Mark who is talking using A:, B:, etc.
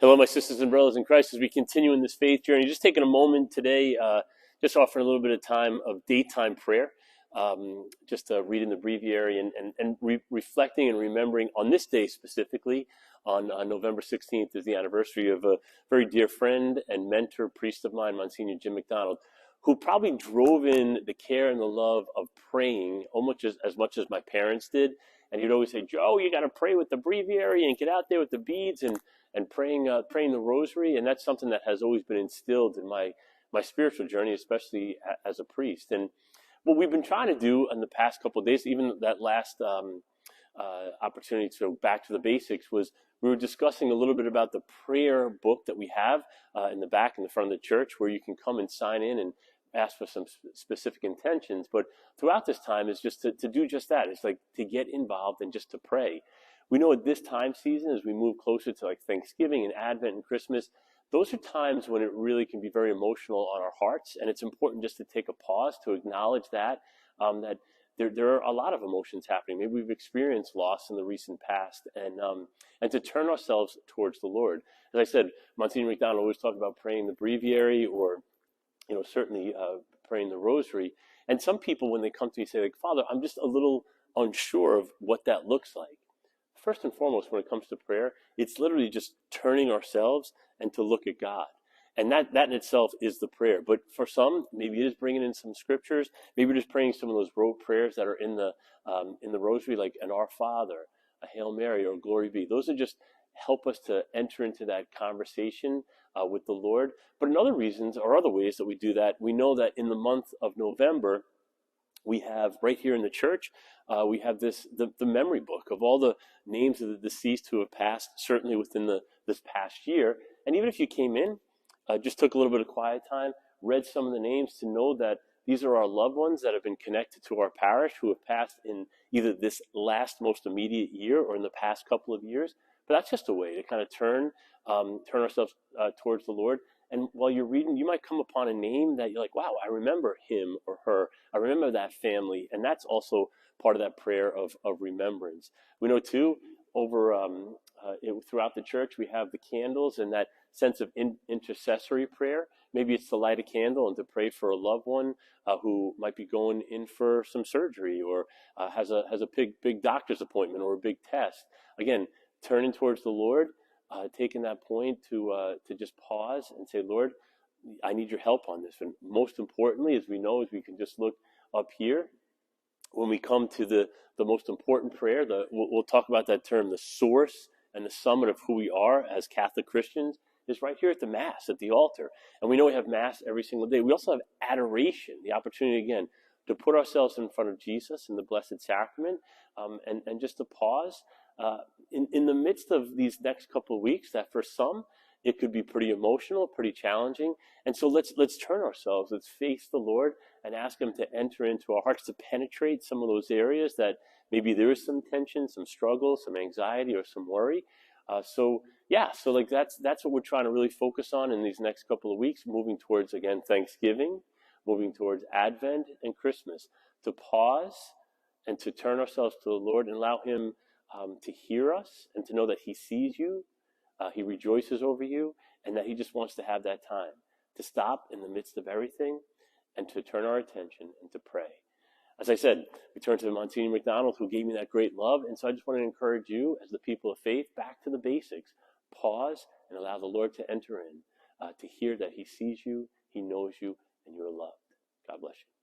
A: Hello, my sisters and brothers in Christ, as we continue in this faith journey. Just taking a moment today, just offering a little bit of time of daytime prayer, just reading the breviary and reflecting and remembering on this day specifically. On November 16th is the anniversary of a very dear friend and mentor, priest of mine, Monsignor Jim McDonald, who probably drove in the care and the love of praying almost as much as my parents did. And he'd always say, Joe, you got to pray with the breviary and get out there with the beads and praying the rosary, and that's something that has always been instilled in my spiritual journey, especially as a priest. And what we've been trying to do in the past couple of days, even that last opportunity to go back to the basics, was we were discussing a little bit about the prayer book that we have in the back in the front of the church, where you can come and sign in and ask for some specific intentions. But throughout this time is just to do just that. It's like to get involved and just to pray. We know at this time season, as we move closer to like Thanksgiving and Advent and Christmas, those are times when it really can be very emotional on our hearts, and it's important just to take a pause to acknowledge that there are a lot of emotions happening. Maybe we've experienced loss in the recent past, and to turn ourselves towards the Lord. As I said, Monsignor McDonald always talked about praying the breviary, or certainly praying the rosary. And some people, when they come to me, say, like, Father, I'm just a little unsure of what that looks like. First and foremost, when it comes to prayer, it's literally just turning ourselves and to look at God. And that in itself is the prayer. But for some, maybe it is bringing in some scriptures. Maybe it is praying some of those rote prayers that are in the rosary, like an Our Father, a Hail Mary, or Glory Be. Those are just help us to enter into that conversation with the Lord. But in other reasons, or other ways that we do that, we know that in the month of November, we have right here in the church, we have the memory book of all the names of the deceased who have passed, certainly within this past year. And even if you came in, just took a little bit of quiet time, read some of the names, to know that these are our loved ones that have been connected to our parish, who have passed in either this last most immediate year or in the past couple of years. But that's just a way to kind of turn ourselves towards the Lord. And while you're reading, you might come upon a name that you're like, wow, I remember him or her. I remember that family. And that's also part of that prayer of remembrance. We know, too, throughout the church, we have the candles and that sense of intercessory prayer. Maybe it's to light a candle and to pray for a loved one who might be going in for some surgery, or has a big doctor's appointment or a big test. Again, turning towards the Lord, taking that point to just pause and say, Lord, I need your help on this. And most importantly, as we know, as we can just look up here, when we come to the most important prayer, we'll talk about that term, the source and the summit of who we are as Catholic Christians, is right here at the Mass, at the altar. And we know we have Mass every single day. We also have adoration, the opportunity, again, to put ourselves in front of Jesus in the Blessed Sacrament, and just to pause in the midst of these next couple of weeks, that for some, it could be pretty emotional, pretty challenging. And so let's turn ourselves, let's face the Lord and ask him to enter into our hearts, to penetrate some of those areas that maybe there is some tension, some struggle, some anxiety, or some worry. So like that's what we're trying to really focus on in these next couple of weeks, moving towards, again, Thanksgiving, moving towards Advent and Christmas, to pause and to turn ourselves to the Lord and allow him to hear us, and to know that he sees you, he rejoices over you, and that he just wants to have that time to stop in the midst of everything and to turn our attention and to pray. As I said, we turn to Monsignor McDonald, who gave me that great love. And so I just want to encourage you, as the people of faith, back to the basics. Pause and allow the Lord to enter in, to hear that he sees you, he knows you, and you're loved. God bless you.